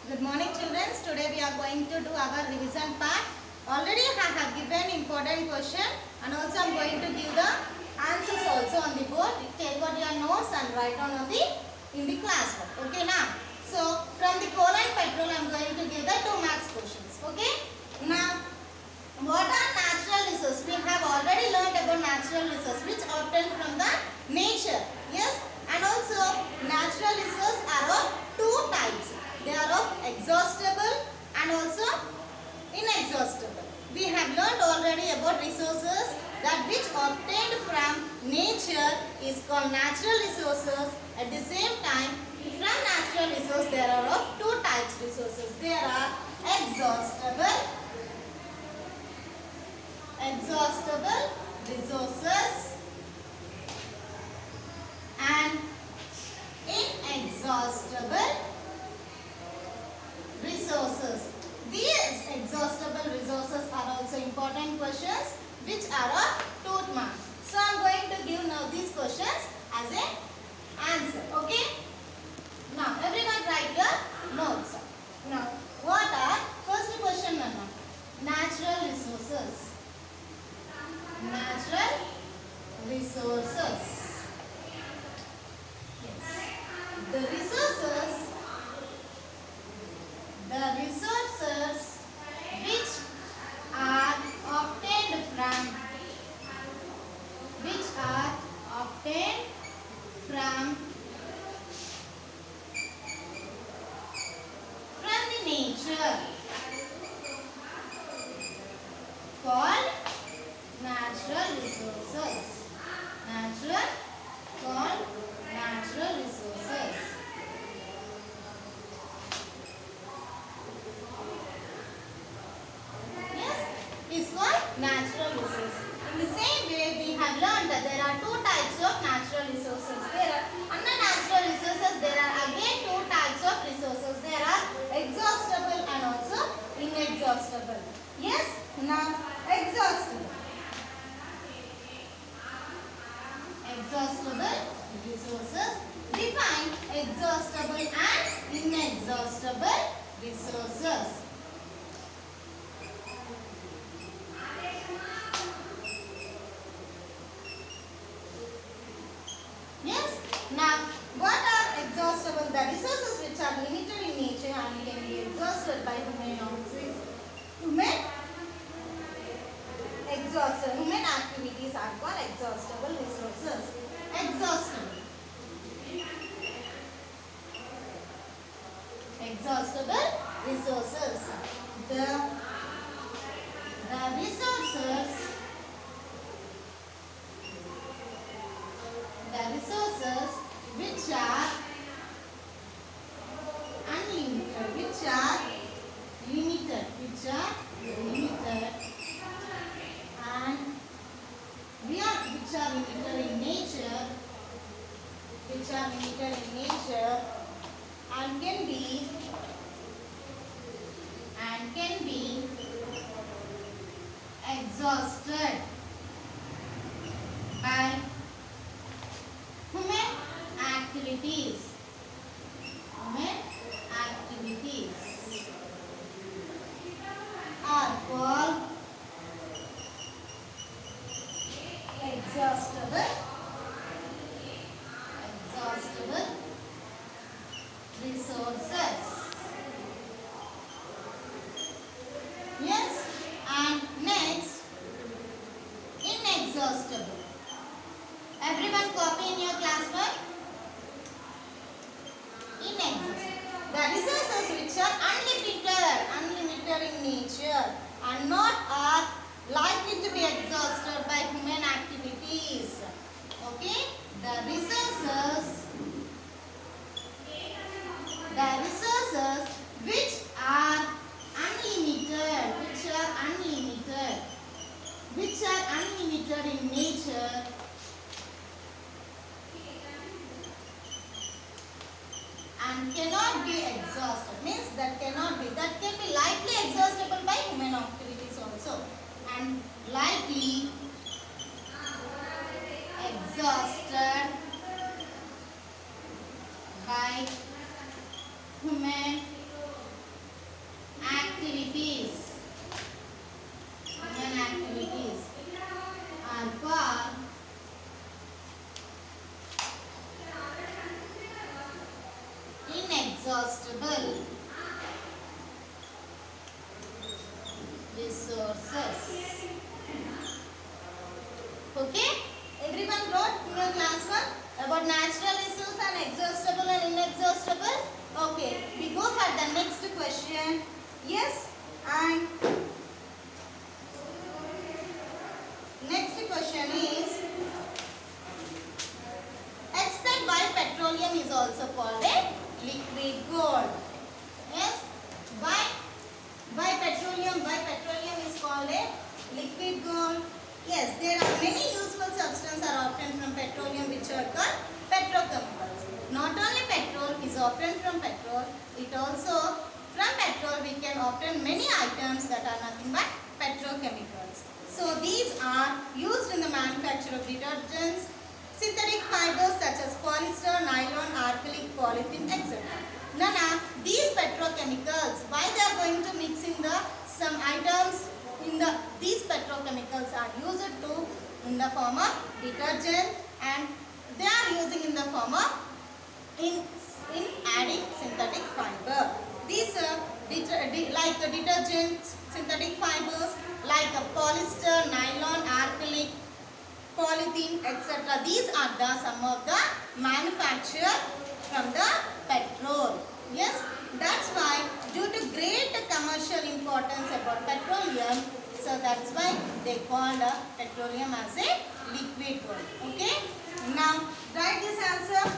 Good morning children. Today we are going to do our revision part. Already I have given important question and also I am going to give the answers also on the board. Take out your notes and write down on the in the classwork. Okay now. So from the coal and petrol I am going to give the 2 marks questions. Okay. Now what are natural resources? We have already learned about natural resources which are obtained from the nature. Yes. And also natural resources are of 2 types. They are of exhaustible and also inexhaustible. We have learned already about resources that which obtained from nature is called natural resources. At the same time, from natural resources there are of 2 types resources. There are exhaustible resources and inexhaustible resources. These exhaustible resources are also important questions which are of 2 marks. So I am going to give now these questions as an answer. Okay. Now everyone write your notes. Now what are first question number? Natural resources. Natural resources. Yes. The resources which are obtained from the nature called natural resources. Natural resources. Is called natural resources. In the same way, we have learned that there are 2 types of natural resources. There are under natural resources, there are again 2 types of resources. There are exhaustible and also inexhaustible. Yes. Now exhaustible resources. Define exhaustible and inexhaustible resources. Yes. Now, what are exhaustible? The resources which are limited in nature and can be exhausted by human human activities are called exhaustible resources. Exhaustible resources. The resources which are unlimited, which are limited and which are limited in nature and can be exhausted by human activities are called exhaustible resources. Yes. And next, inexhaustible. Everyone copy in your classwork. Inexhaustible. The resources which are unlimited in nature and not are likely to be exhausted by human activities. Okay? The resources which are unlimited in nature and cannot be exhausted, means that can be likely exhaustible by human activities also and likely exhausted by human inexhaustible resources. Okay, everyone wrote in your class one about natural resource and exhaustible and inexhaustible. Okay, we go for the next question. Yes, and next question is, explain why petroleum is also called a liquid gold. Yes, why petroleum is called a liquid gold. Yes, there are many useful substances are obtained from petroleum which are called petrochemicals. Not only petrol is obtained from petrol, it also from petrol we can obtain many items that are nothing but petrochemicals. So these are used in the manufacture of detergents, synthetic fibers such as polyester, nylon, acrylic, polythene, etc. Now these petrochemicals, why they are going to mix in the some items in the these petrochemicals are used to in the form of detergent, and they are using in the form of in adding synthetic fiber. These like the detergent, synthetic fibers like a polyester, nylon, acrylic, polythene, etc. These are the some of the manufacture from the petrol. Yes, that's why due to great commercial importance about petroleum, so that's why they called petroleum as a liquid gold. Okay, now write this answer.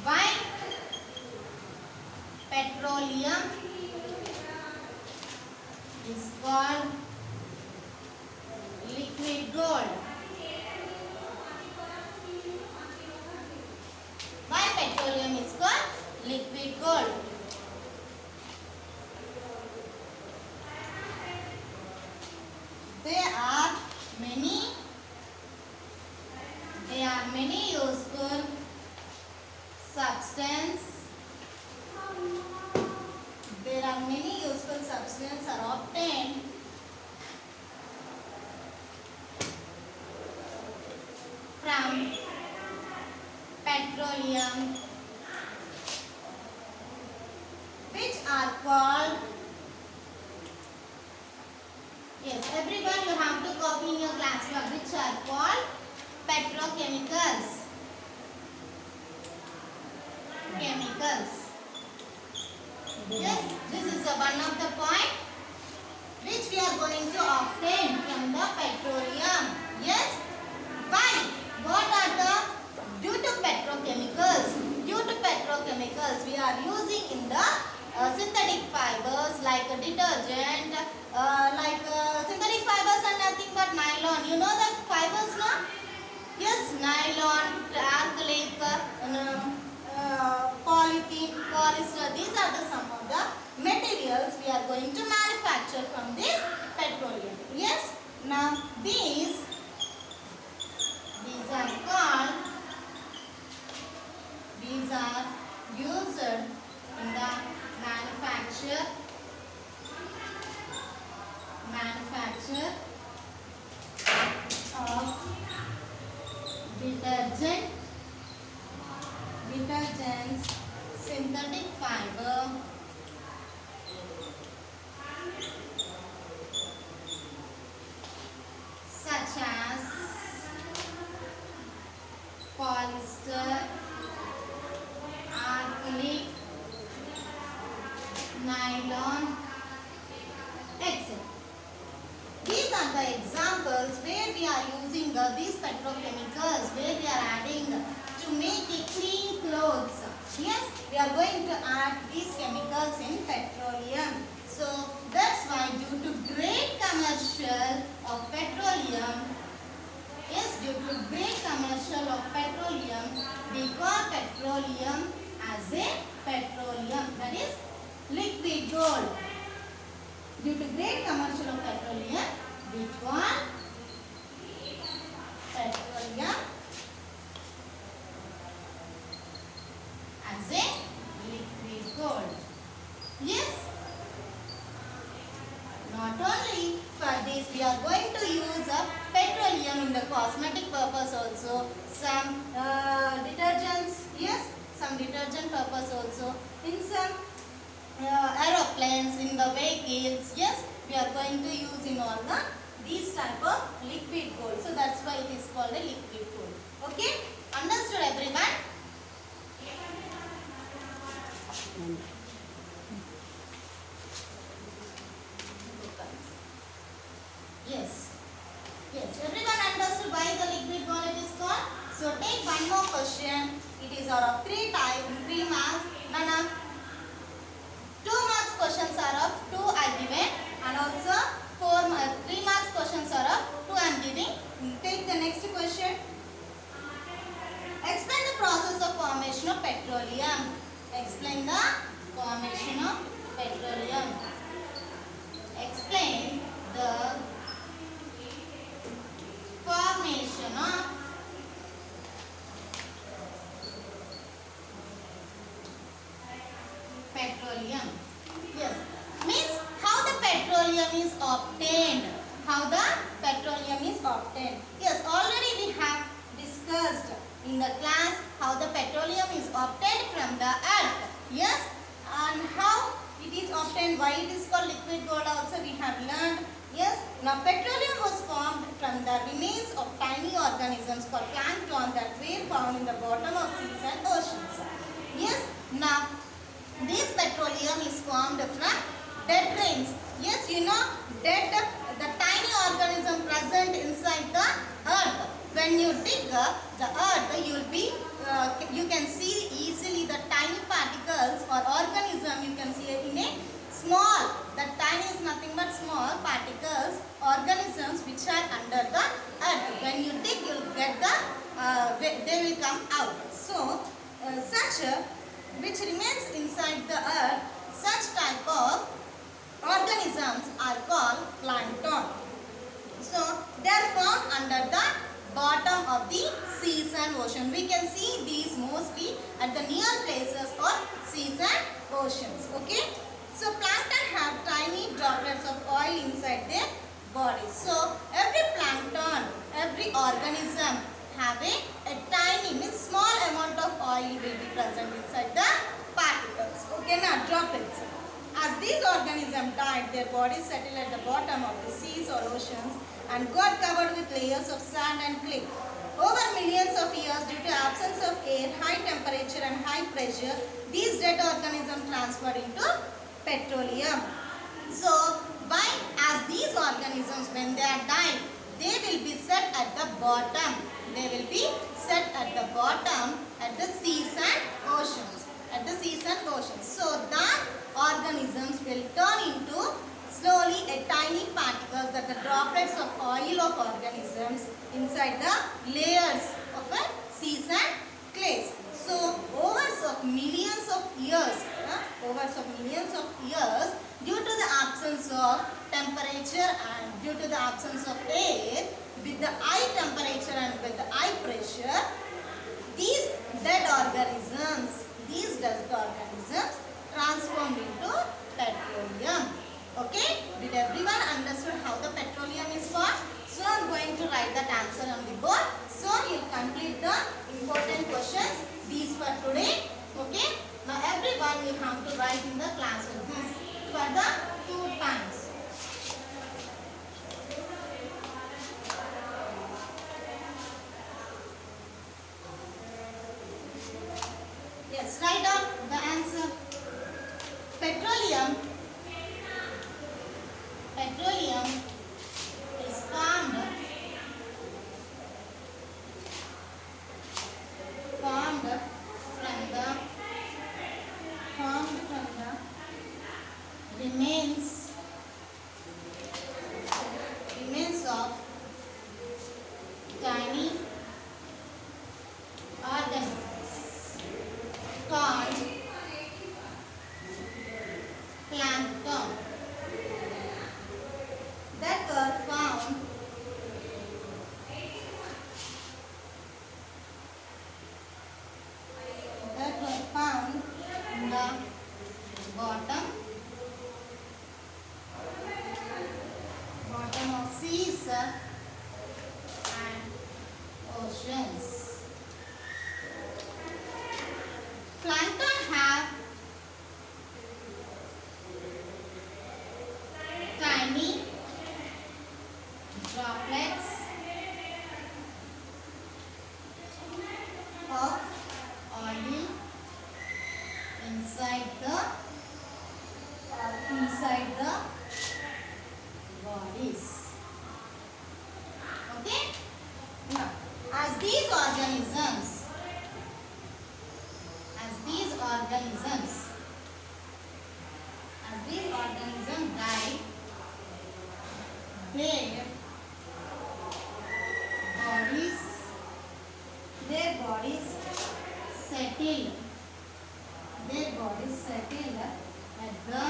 Why petroleum is called liquid gold? Why petroleum is called liquid gold? There are many useful substances. There are many useful substances are obtained from petroleum, which are called, yes, everyone you have to copy in your classwork, which are called petrochemicals. Yes, this is one of the point which we are going to obtain from the petroleum. Yes, why? What are the due to petrochemicals? Due to petrochemicals, we are using in the synthetic fibers like a detergent, synthetic fibers are nothing but nylon. You know the fibers now? Yes, nylon, acrylic, polythene, polyester. These are the some of the materials we are going to manufacture from this petroleum. Yes. Now these are called. These are used in the manufacture of detergents, synthetic fiber, such as polyester, acrylic, nylon, etc. These are the examples where we are using these petrochemicals, where we are adding to make a clean clothes. Yes, we are going to add these chemicals in petroleum. So that's why due to great commercial of petroleum, yes, due to great commercial of petroleum, we call petroleum as a petroleum, that is liquid gold. Due to great commercial of petroleum, we call petroleum as a liquid gold. Yes. Not only for this, we are going to use petroleum in the cosmetic purpose also. Some detergents, yes, some some detergent purpose also, in some aeroplanes, in the vehicles. Yes, we are going to use in all the these type of liquid gold. So that's why it is called a liquid gold. Okay, understood everyone? Yes. Yes, everyone understood why the liquid gold it is called? So take one more question. It is out of 3 types, 3 marks. Nana, 2 marks questions are of 2 I given, and also 3 marks questions are of 2 I am giving. Take the next question. Explain the process of formation of petroleum. Explain the formation of petroleum. Explain the formation of petroleum. Yes, means how the petroleum is obtained. How the petroleum is obtained. Yes, already we have discussed in the class how the petroleum is obtained from the earth. Yes, and how it is obtained, why it is called liquid gold also we have learned. Yes, now petroleum was formed from the remains of tiny organisms called plankton that were found in the bottom of seas and oceans. Yes, now this petroleum is formed from dead rains. Yes, you know, the tiny organism present inside the earth. When you dig the earth, you can see easily the tiny particles or organism. You can see it in a small. The tiny is nothing but small particles, organisms which are under the earth. When you dig, you will get they will come out. So, which remains inside the earth, such type of organisms are called plankton. So, they are found under the bottom of the seas and ocean. We can see these mostly at the near places of seas and oceans. Okay. So, plankton have tiny droplets of oil inside their bodies. So, every plankton, every organism have a tiny, means small amount of oil will be present inside the particles. Okay, now droplets. As these organisms died, their bodies settled at the bottom of the seas or oceans and got covered with layers of sand and clay. Over millions of years, due to absence of air, high temperature and high pressure, these dead organisms transferred into petroleum. So, as these organisms, when they are died, they will be set at the bottom. They will be set at the bottom at the seas and oceans. At the seas and oceans. So, the organisms will turn into slowly a tiny particles, that the droplets of oil of organisms inside the layers of a seas and clays. So, over millions of years, due to the absence of temperature and due to the absence of air, with the high temperature and with the high pressure, these dead organisms transformed into petroleum. Okay, did everyone understood how the petroleum is formed? So I am going to write that answer on the board. So you complete the important questions. These for today. Okay, now everyone you have to write in the classroom. This for the 2 times. Yes, write down the answer. Petroleum is formed from the remains of tiny organisms called plankton that were found in the bottom of seas and oceans. Plankton have tiny droplets of oil inside the bodies. Okay? Now, as these organisms die, their bodies settle at the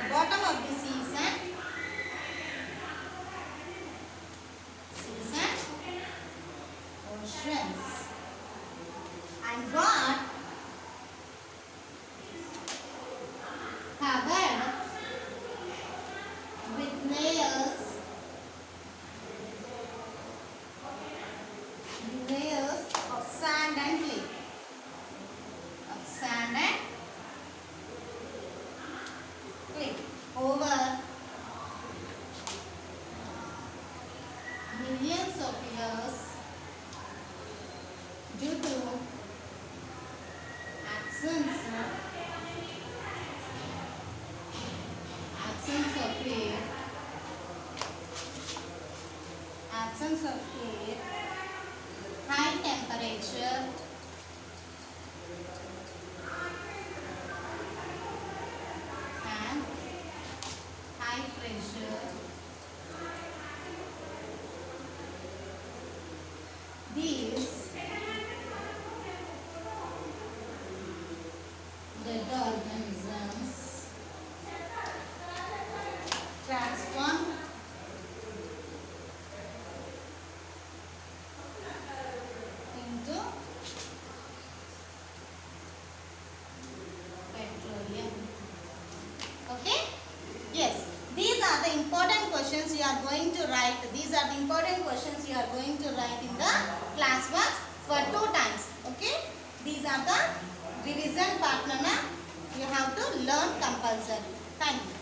bottom of the seas and oceans, and got covered with layers of sand and clay. Over millions of years, due to absence of air, high temperature, and high pressure, these dead organisms transform into petroleum. Okay? Yes. These are the important questions you are going to write. These are the important questions you are going to write in the class works for 2 times. Okay? These are the revision part. You have to learn compulsory. Thank you.